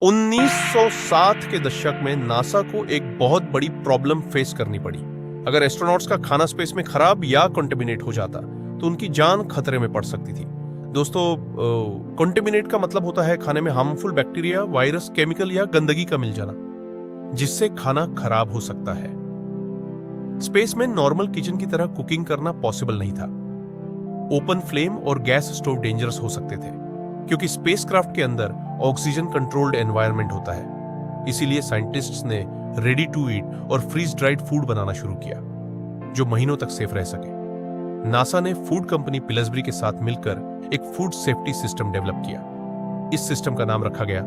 1960 के दशक में नासा को एक बहुत बड़ी प्रॉब्लम फेस करनी पड़ी। अगर एस्ट्रोनॉट्स का खाना स्पेस में खराब या कंटेमिनेट हो जाता तो उनकी जान खतरे में पड़ सकती थी। दोस्तों, कंटेमिनेट का मतलब होता है खाने में हार्मफुल बैक्टीरिया, वायरस, केमिकल या गंदगी का मिल जाना, जिससे खाना खराब हो सकता है। स्पेस में नॉर्मल किचन की तरह कुकिंग करना पॉसिबल नहीं था। ओपन फ्लेम और गैस स्टोव डेंजरस हो सकते थे, क्योंकि स्पेसक्राफ्ट के अंदर ऑक्सीजन कंट्रोल्ड एनवायरनमेंट होता है। इसीलिए साइंटिस्ट्स ने रेडी टू ईट और फ्रीज ड्राइड फूड बनाना शुरू किया, जो महीनों तक सेफ रह सके। नासा ने फूड कंपनी पिलसबरी के साथ मिलकर एक फूड सेफ्टी सिस्टम डेवलप किया। इस सिस्टम का नाम रखा गया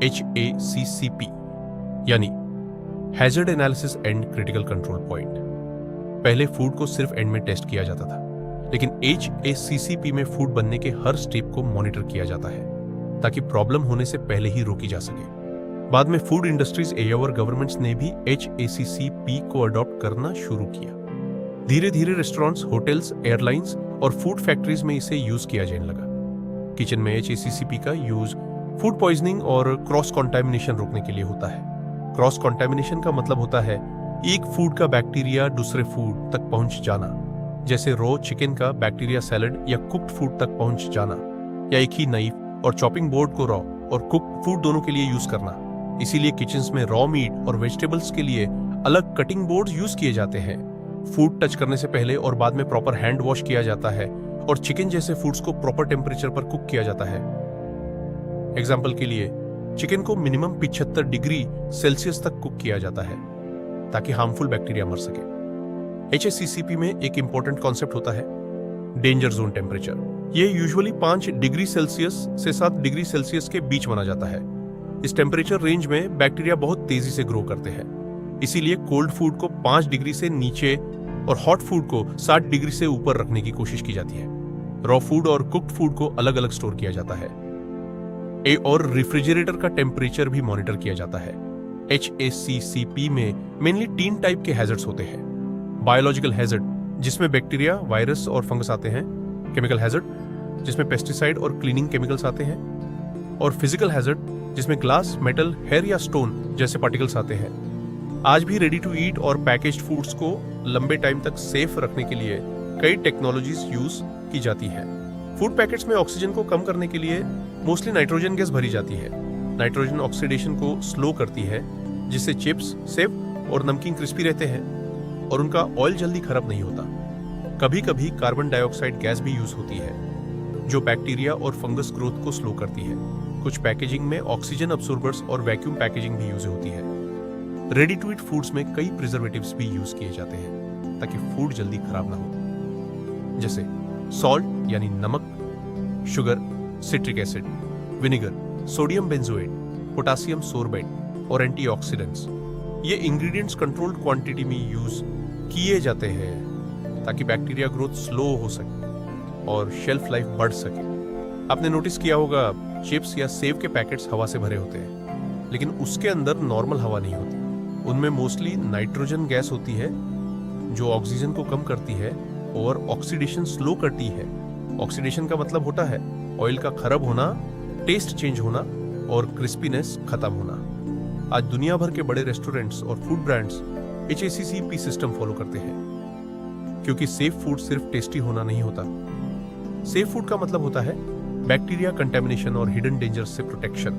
HACCP, यानी hazard analysis and critical control point. पहले फूड को सिर्फ एंड में टेस्ट किया जाता था, लेकिन HACCP में फूड बनने के हर स्टेप को मॉनिटर किया जाता है, ताकि प्रॉब्लम होने से पहले ही रोकी जा सके। बाद में फूड इंडस्ट्रीज और गवर्नमेंट्स ने भी HACCP को अडॉप्ट करना शुरू किया। धीरे धीरे रेस्टोरेंट्स, होटल्स, एयरलाइंस और फूड फैक्ट्रीज में इसे यूज किया जाने लगा। किचन में HACCP का यूज फूड पॉइजनिंग और क्रॉस कॉन्टैमिनेशन रोकने के लिए होता है। क्रॉस कॉन्टैमिनेशन का मतलब होता है एक फूड का बैक्टीरिया दूसरे फूड तक पहुंच जाना, जैसे रॉ चिकन का बैक्टीरिया सैलड या कुक्ड फूड तक पहुंच जाना, या एक ही नाइफ और चॉपिंग बोर्ड को रॉ और कुक्ड फूड दोनों के लिए यूज करना। इसीलिए किचन्स में रॉ मीट और वेजिटेबल्स के लिए अलग कटिंग बोर्ड यूज किए जाते हैं। फूड टच करने से पहले और बाद में प्रॉपर हैंड वॉश किया जाता है, और चिकन जैसे फूड्स को प्रॉपर टेम्परेचर पर कुक किया जाता है। एग्जाम्पल के लिए, चिकन को मिनिमम 75 डिग्री सेल्सियस तक कुक किया जाता है, ताकि हार्मफुल बैक्टीरिया मर सके। HACCP में एक इंपॉर्टेंट कॉन्सेप्ट होता है डेंजर जोन टेम्परेचर। ये यूजुअली 5 डिग्री सेल्सियस से 7 डिग्री सेल्सियस के बीच माना जाता है। इस टेम्परेचर रेंज में बैक्टीरिया बहुत तेजी से ग्रो करते हैं। इसीलिए कोल्ड फूड को 5 डिग्री से नीचे और हॉट फूड को 60 डिग्री से ऊपर रखने की कोशिश की जाती है। रॉ फूड और कुक्ड फूड को अलग अलग स्टोर किया जाता है, और रेफ्रिजरेटर का टेम्परेचर भी मॉनिटर किया जाता है। HACCP में मेनली 3 टाइप के हैजर्ड्स होते हैं। बायोलॉजिकल हैजर्ड, जिसमें बैक्टीरिया, वायरस और फंगस आते हैं। केमिकल हैजर्ड, जिसमें पेस्टिसाइड और क्लीनिंग केमिकल्स आते हैं। और फिजिकल हैजर्ड, जिसमें ग्लास, मेटल, हेयर या स्टोन जैसे पार्टिकल्स आते हैं। आज भी रेडी टू ईट और पैकेज्ड फूड्स को लंबे टाइम तक सेफ रखने के लिए कई टेक्नोलॉजीज यूज की जाती है। फूड पैकेट्स में ऑक्सीजन को कम करने के लिए मोस्टली नाइट्रोजन गैस भरी जाती है। नाइट्रोजन ऑक्सीडेशन को स्लो करती है, जिससे चिप्स सेफ और नमकीन क्रिस्पी रहते हैं और उनका ऑयल जल्दी खराब नहीं होता। कभी कभी कार्बन डाइऑक्साइड गैस भी यूज होती है, जो बैक्टीरिया और फंगस ग्रोथ को स्लो करती है। कुछ पैकेजिंग में ऑक्सीजन अब्सॉर्बर्स और वैक्यूम पैकेजिंग भी यूज होती है। रेडी टू ईट फूड्स में कई प्रिजर्वेटिव्स भी यूज किए जाते हैं, ताकि फूड जल्दी खराब ना हो, जैसे सॉल्ट यानी नमक, sugar, citric acid, vinegar, sodium benzoate, potassium sorbate और एंटीऑक्सीडेंट्स। ये इंग्रेडिएंट्स कंट्रोल्ड क्वांटिटी में यूज किए जाते हैं, ताकि बैक्टीरिया ग्रोथ स्लो हो सके और शेल्फ लाइफ बढ़ सके। आपने नोटिस किया होगा, चिप्स या सेव के पैकेट्स हवा से भरे होते हैं, लेकिन उसके अंदर नॉर्मल हवा नहीं होती। उनमें मोस्टली नाइट्रोजन गैस होती है, जो ऑक्सीजन को कम करती है और ऑक्सीडेशन स्लो करती है। ऑक्सीडेशन का मतलब होता है ऑयल का खराब होना, टेस्ट चेंज होना और क्रिस्पीनेस खत्म होना। आज दुनिया भर के बड़े रेस्टोरेंट्स और food brands HACCP system follow करते हैं, क्योंकि सेफ फूड सिर्फ टेस्टी होना नहीं होता। सेफ फूड का मतलब होता है बैक्टीरिया कंटेमिनेशन और हिडन डेंजर्स से प्रोटेक्शन।